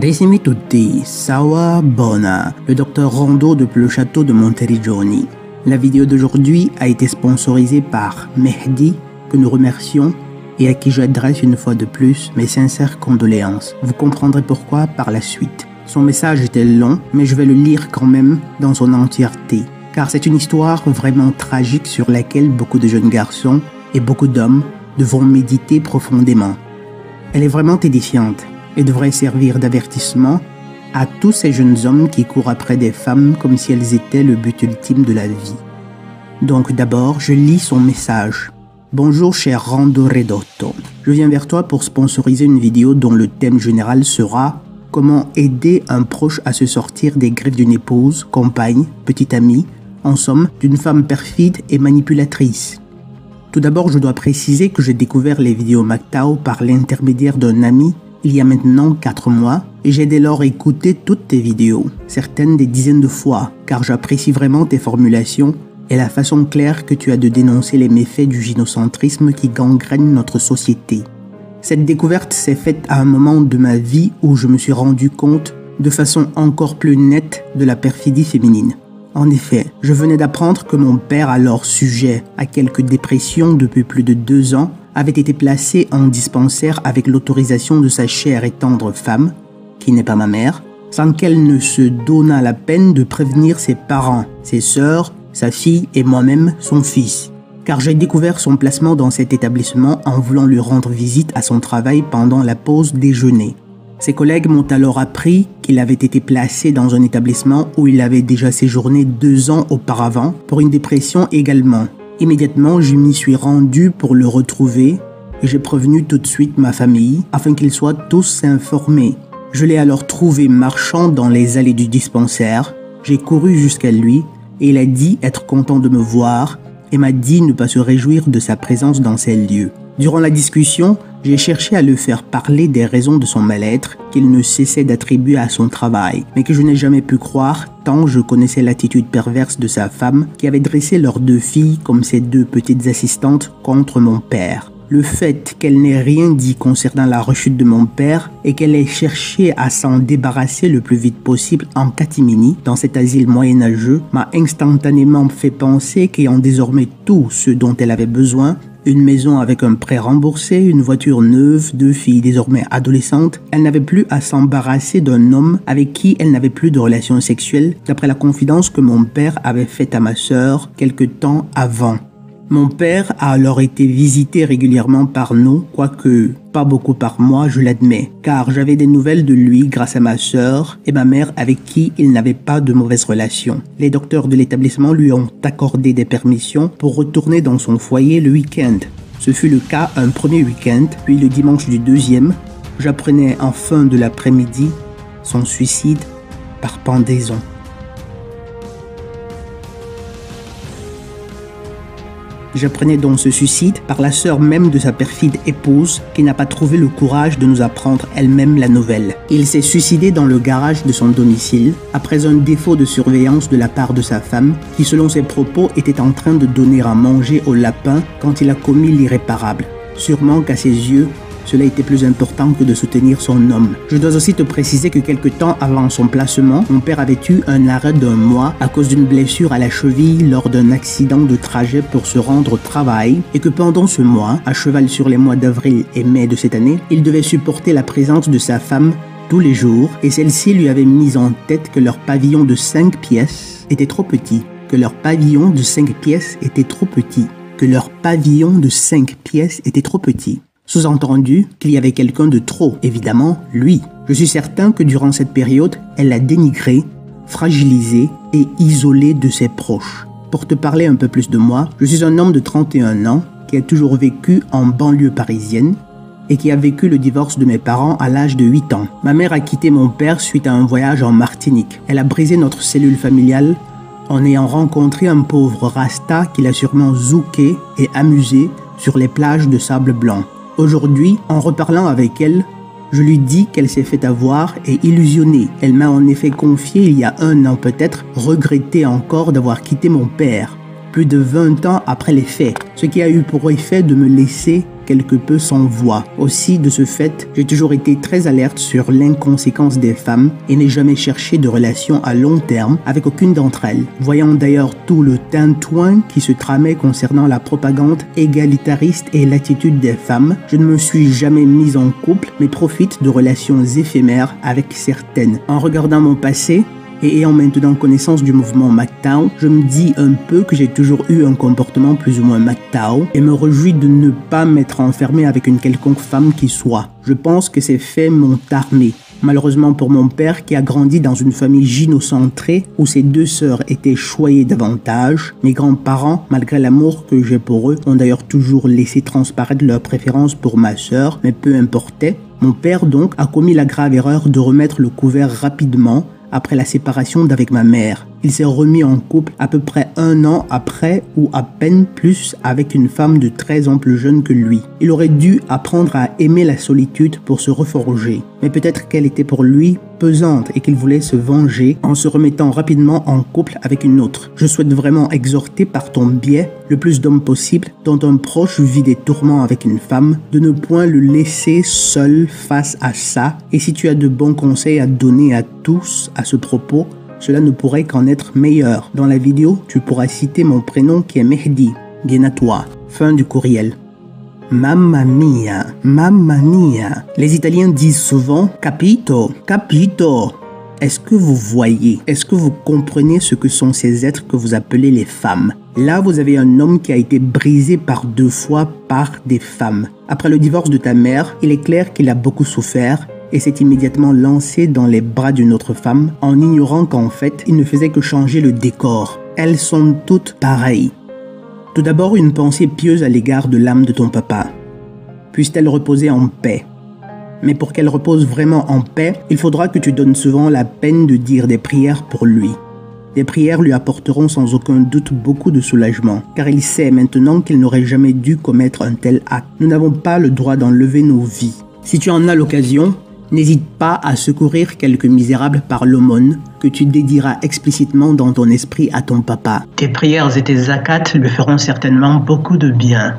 Carissimi tutti, Sawa Bona, le docteur Rondeau depuis le château de Monteriggioni. La vidéo d'aujourd'hui a été sponsorisée par Mehdi, que nous remercions et à qui j'adresse une fois de plus mes sincères condoléances. Vous comprendrez pourquoi par la suite. Son message était long, mais je vais le lire quand même dans son entièreté, car c'est une histoire vraiment tragique sur laquelle beaucoup de jeunes garçons et beaucoup d'hommes devront méditer profondément. Elle est vraiment édifiante et devrait servir d'avertissement à tous ces jeunes hommes qui courent après des femmes comme si elles étaient le but ultime de la vie. Donc d'abord, je lis son message. Bonjour cher Rando Redotto, je viens vers toi pour sponsoriser une vidéo dont le thème général sera « Comment aider un proche à se sortir des griffes d'une épouse, compagne, petite amie, en somme, d'une femme perfide et manipulatrice ». Tout d'abord, je dois préciser que j'ai découvert les vidéos MGTOW par l'intermédiaire d'un ami il y a maintenant 4 mois et j'ai dès lors écouté toutes tes vidéos, certaines des dizaines de fois, car j'apprécie vraiment tes formulations et la façon claire que tu as de dénoncer les méfaits du gynocentrisme qui gangrène notre société. Cette découverte s'est faite à un moment de ma vie où je me suis rendu compte de façon encore plus nette de la perfidie féminine. En effet, je venais d'apprendre que mon père, alors sujet à quelques dépressions depuis plus de 2 ans, avait été placé en dispensaire avec l'autorisation de sa chère et tendre femme, qui n'est pas ma mère, sans qu'elle ne se donnât la peine de prévenir ses parents, ses sœurs, sa fille et moi-même, son fils. Car j'ai découvert son placement dans cet établissement en voulant lui rendre visite à son travail pendant la pause déjeuner. Ses collègues m'ont alors appris qu'il avait été placé dans un établissement où il avait déjà séjourné 2 ans auparavant pour une dépression également. Immédiatement, je m'y suis rendu pour le retrouver et j'ai prévenu tout de suite ma famille afin qu'ils soient tous informés. Je l'ai alors trouvé marchant dans les allées du dispensaire. J'ai couru jusqu'à lui et il a dit être content de me voir et m'a dit ne pas se réjouir de sa présence dans ces lieux. Durant la discussion, j'ai cherché à le faire parler des raisons de son mal-être qu'il ne cessait d'attribuer à son travail, mais que je n'ai jamais pu croire tant je connaissais l'attitude perverse de sa femme qui avait dressé leurs 2 filles comme ses 2 petites assistantes contre mon père. Le fait qu'elle n'ait rien dit concernant la rechute de mon père et qu'elle ait cherché à s'en débarrasser le plus vite possible en catimini dans cet asile moyenâgeux m'a instantanément fait penser qu'ayant désormais tout ce dont elle avait besoin, une maison avec un prêt remboursé, une voiture neuve, 2 filles désormais adolescentes, elle n'avait plus à s'embarrasser d'un homme avec qui elle n'avait plus de relations sexuelles, d'après la confidence que mon père avait faite à ma sœur quelque temps avant. Mon père a alors été visité régulièrement par nous, quoique pas beaucoup par mois, je l'admets, car j'avais des nouvelles de lui grâce à ma sœur et ma mère avec qui il n'avait pas de mauvaises relations. Les docteurs de l'établissement lui ont accordé des permissions pour retourner dans son foyer le week-end. Ce fut le cas un premier week-end, puis le dimanche du 2e, j'apprenais en fin de l'après-midi son suicide par pendaison. J'apprenais donc ce suicide par la sœur même de sa perfide épouse qui n'a pas trouvé le courage de nous apprendre elle-même la nouvelle. Il s'est suicidé dans le garage de son domicile après un défaut de surveillance de la part de sa femme qui, selon ses propos, était en train de donner à manger au lapin quand il a commis l'irréparable. Sûrement qu'à ses yeux, cela était plus important que de soutenir son homme. Je dois aussi te préciser que quelque temps avant son placement, mon père avait eu un arrêt d'1 mois à cause d'une blessure à la cheville lors d'un accident de trajet pour se rendre au travail et que pendant ce mois, à cheval sur les mois d'avril et mai de cette année, il devait supporter la présence de sa femme tous les jours et celle-ci lui avait mis en tête que leur pavillon de 5 pièces était trop petit, que leur pavillon de 5 pièces était trop petit, que leur pavillon de 5 pièces était trop petit. Sous-entendu qu'il y avait quelqu'un de trop, évidemment, lui. Je suis certain que durant cette période, elle l'a dénigré, fragilisé et isolé de ses proches. Pour te parler un peu plus de moi, je suis un homme de 31 ans qui a toujours vécu en banlieue parisienne et qui a vécu le divorce de mes parents à l'âge de 8 ans. Ma mère a quitté mon père suite à un voyage en Martinique. Elle a brisé notre cellule familiale en ayant rencontré un pauvre rasta qui l'a sûrement zouké et amusé sur les plages de sable blanc. Aujourd'hui, en reparlant avec elle, je lui dis qu'elle s'est fait avoir et illusionnée. Elle m'a en effet confié il y a 1 an peut-être, regretté encore d'avoir quitté mon père, plus de 20 ans après les faits, ce qui a eu pour effet de me laisser quelque peu sans voix. Aussi, de ce fait, j'ai toujours été très alerte sur l'inconséquence des femmes et n'ai jamais cherché de relation à long terme avec aucune d'entre elles. Voyant d'ailleurs tout le tintouin qui se tramait concernant la propagande égalitariste et l'attitude des femmes, je ne me suis jamais mise en couple mais profite de relations éphémères avec certaines. En regardant mon passé, et ayant maintenant connaissance du mouvement MGTOW, je me dis un peu que j'ai toujours eu un comportement plus ou moins MGTOW et me réjouis de ne pas m'être enfermé avec une quelconque femme qui soit. Je pense que ces faits m'ont armé. Malheureusement pour mon père qui a grandi dans une famille gynocentrée où ses deux sœurs étaient choyées davantage, mes grands-parents, malgré l'amour que j'ai pour eux, ont d'ailleurs toujours laissé transparaître leur préférence pour ma sœur, mais peu importait. Mon père donc a commis la grave erreur de remettre le couvert rapidement après la séparation d'avec ma mère. Il s'est remis en couple à peu près 1 an après ou à peine plus avec une femme de 13 ans plus jeune que lui. Il aurait dû apprendre à aimer la solitude pour se reforger. Mais peut-être qu'elle était pour lui pesante et qu'il voulait se venger en se remettant rapidement en couple avec une autre. Je souhaite vraiment exhorter par ton biais le plus d'hommes possible dont un proche vit des tourments avec une femme de ne point le laisser seul face à ça. Et si tu as de bons conseils à donner à tous à ce propos, cela ne pourrait qu'en être meilleur. Dans la vidéo, tu pourras citer mon prénom qui est Mehdi. Bien à toi. Fin du courriel. Mamma mia, mamma mia. Les Italiens disent souvent capito, capito. Est-ce que vous voyez, est-ce que vous comprenez ce que sont ces êtres que vous appelez les femmes? Là, vous avez un homme qui a été brisé par 2 fois par des femmes. Après le divorce de ta mère, il est clair qu'il a beaucoup souffert et s'est immédiatement lancé dans les bras d'une autre femme en ignorant qu'en fait, il ne faisait que changer le décor. Elles sont toutes pareilles. Tout d'abord, une pensée pieuse à l'égard de l'âme de ton papa. Puisse-t-elle reposer en paix. Mais pour qu'elle repose vraiment en paix, il faudra que tu donnes souvent la peine de dire des prières pour lui. Des prières lui apporteront sans aucun doute beaucoup de soulagement, car il sait maintenant qu'il n'aurait jamais dû commettre un tel acte. Nous n'avons pas le droit d'enlever nos vies. Si tu en as l'occasion, n'hésite pas à secourir quelques misérables par l'aumône que tu dédieras explicitement dans ton esprit à ton papa. Tes prières et tes zakats lui feront certainement beaucoup de bien.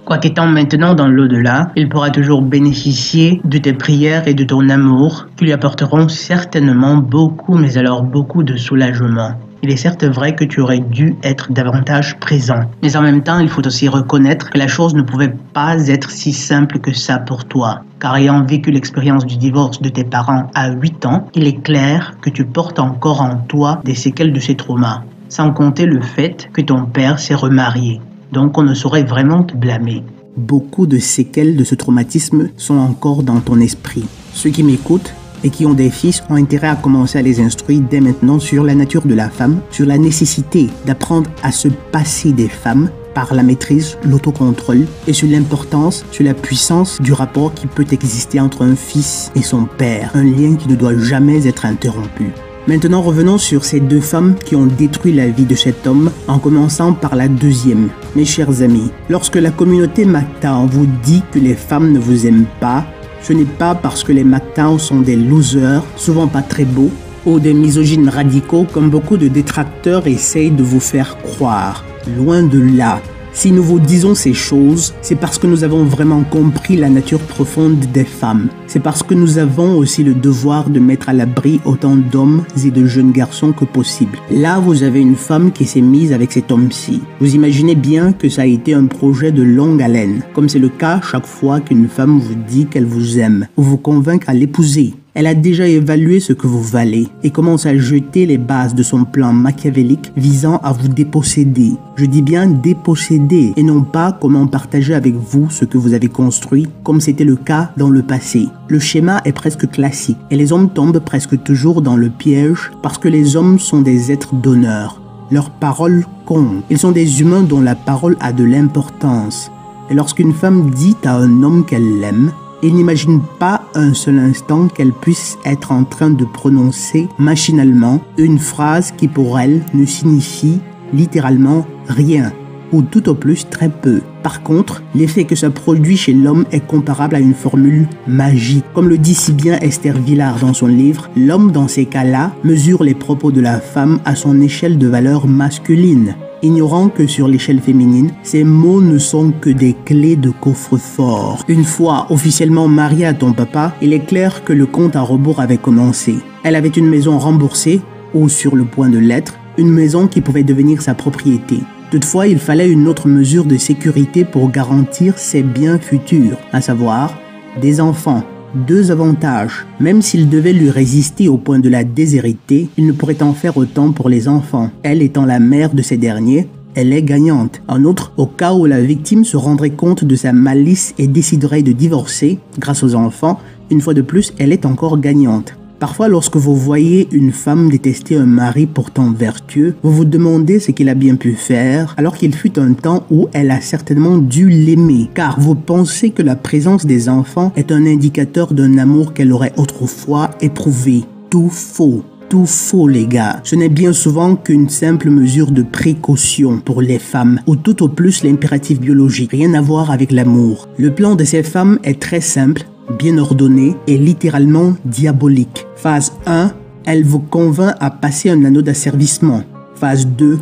Quoiqu'étant maintenant dans l'au-delà, il pourra toujours bénéficier de tes prières et de ton amour qui lui apporteront certainement beaucoup, mais alors beaucoup de soulagement. Il est certes vrai que tu aurais dû être davantage présent. Mais en même temps, il faut aussi reconnaître que la chose ne pouvait pas être si simple que ça pour toi. Car ayant vécu l'expérience du divorce de tes parents à 8 ans, il est clair que tu portes encore en toi des séquelles de ces traumas. Sans compter le fait que ton père s'est remarié. Donc on ne saurait vraiment te blâmer. Beaucoup de séquelles de ce traumatisme sont encore dans ton esprit. Ceux qui m'écoutent et qui ont des fils ont intérêt à commencer à les instruire dès maintenant sur la nature de la femme, sur la nécessité d'apprendre à se passer des femmes par la maîtrise, l'autocontrôle et sur l'importance, sur la puissance du rapport qui peut exister entre un fils et son père, un lien qui ne doit jamais être interrompu. Maintenant, revenons sur ces 2 femmes qui ont détruit la vie de cet homme, en commençant par la deuxième. Mes chers amis, lorsque la communauté MGTOW vous dit que les femmes ne vous aiment pas, ce n'est pas parce que les MGTOW sont des losers, souvent pas très beaux, ou des misogynes radicaux comme beaucoup de détracteurs essayent de vous faire croire. Loin de là. Si nous vous disons ces choses, c'est parce que nous avons vraiment compris la nature profonde des femmes. C'est parce que nous avons aussi le devoir de mettre à l'abri autant d'hommes et de jeunes garçons que possible. Là, vous avez une femme qui s'est mise avec cet homme-ci. Vous imaginez bien que ça a été un projet de longue haleine, comme c'est le cas chaque fois qu'une femme vous dit qu'elle vous aime, ou vous convainc à l'épouser. Elle a déjà évalué ce que vous valez et commence à jeter les bases de son plan machiavélique visant à vous déposséder. Je dis bien déposséder et non pas comment partager avec vous ce que vous avez construit comme c'était le cas dans le passé. Le schéma est presque classique et les hommes tombent presque toujours dans le piège parce que les hommes sont des êtres d'honneur. Leur parole compte. Ils sont des humains dont la parole a de l'importance. Et lorsqu'une femme dit à un homme qu'elle l'aime, il n'imagine pas un seul instant qu'elle puisse être en train de prononcer machinalement une phrase qui pour elle ne signifie littéralement rien, ou tout au plus très peu. Par contre, l'effet que ça produit chez l'homme est comparable à une formule magique. Comme le dit si bien Esther Villard dans son livre, l'homme dans ces cas-là mesure les propos de la femme à son échelle de valeur masculine. ignorant que sur l'échelle féminine, ces mots ne sont que des clés de coffre-fort. Une fois officiellement mariée à ton papa, il est clair que le compte à rebours avait commencé. Elle avait une maison remboursée, ou sur le point de l'être, une maison qui pouvait devenir sa propriété. Toutefois, il fallait une autre mesure de sécurité pour garantir ses biens futurs, à savoir des enfants. 2 avantages. Même s'il devait lui résister au point de la déshériter, il ne pourrait en faire autant pour les enfants. Elle étant la mère de ces derniers, elle est gagnante. En outre, au cas où la victime se rendrait compte de sa malice et déciderait de divorcer, grâce aux enfants, une fois de plus, elle est encore gagnante. Parfois, lorsque vous voyez une femme détester un mari pourtant vertueux, vous vous demandez ce qu'il a bien pu faire, alors qu'il fut un temps où elle a certainement dû l'aimer, car vous pensez que la présence des enfants est un indicateur d'un amour qu'elle aurait autrefois éprouvé. Tout faux. Tout faux, les gars. Ce n'est bien souvent qu'une simple mesure de précaution pour les femmes, ou tout au plus l'impératif biologique, rien à voir avec l'amour. Le plan de ces femmes est très simple, bien ordonnée et littéralement diabolique. Phase 1, elle vous convainc à passer un anneau d'asservissement. Phase 2,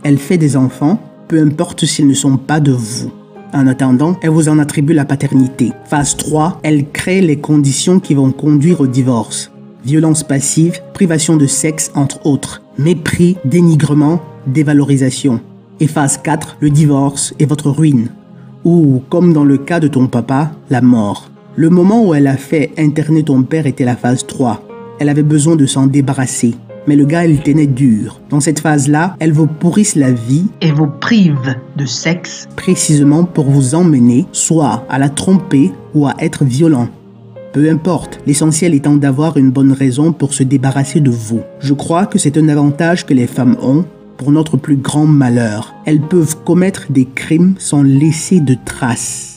elle fait des enfants, peu importe s'ils ne sont pas de vous. En attendant, elle vous en attribue la paternité. Phase 3, elle crée les conditions qui vont conduire au divorce. Violence passive, privation de sexe entre autres, mépris, dénigrement, dévalorisation. Et phase 4, le divorce et votre ruine. Ou, comme dans le cas de ton papa, la mort. Le moment où elle a fait interner ton père était la phase 3. Elle avait besoin de s'en débarrasser. Mais le gars, il tenait dur. Dans cette phase-là, elle vous pourrisse la vie et vous prive de sexe précisément pour vous emmener soit à la tromper ou à être violent. Peu importe, l'essentiel étant d'avoir une bonne raison pour se débarrasser de vous. Je crois que c'est un avantage que les femmes ont pour notre plus grand malheur. Elles peuvent commettre des crimes sans laisser de traces.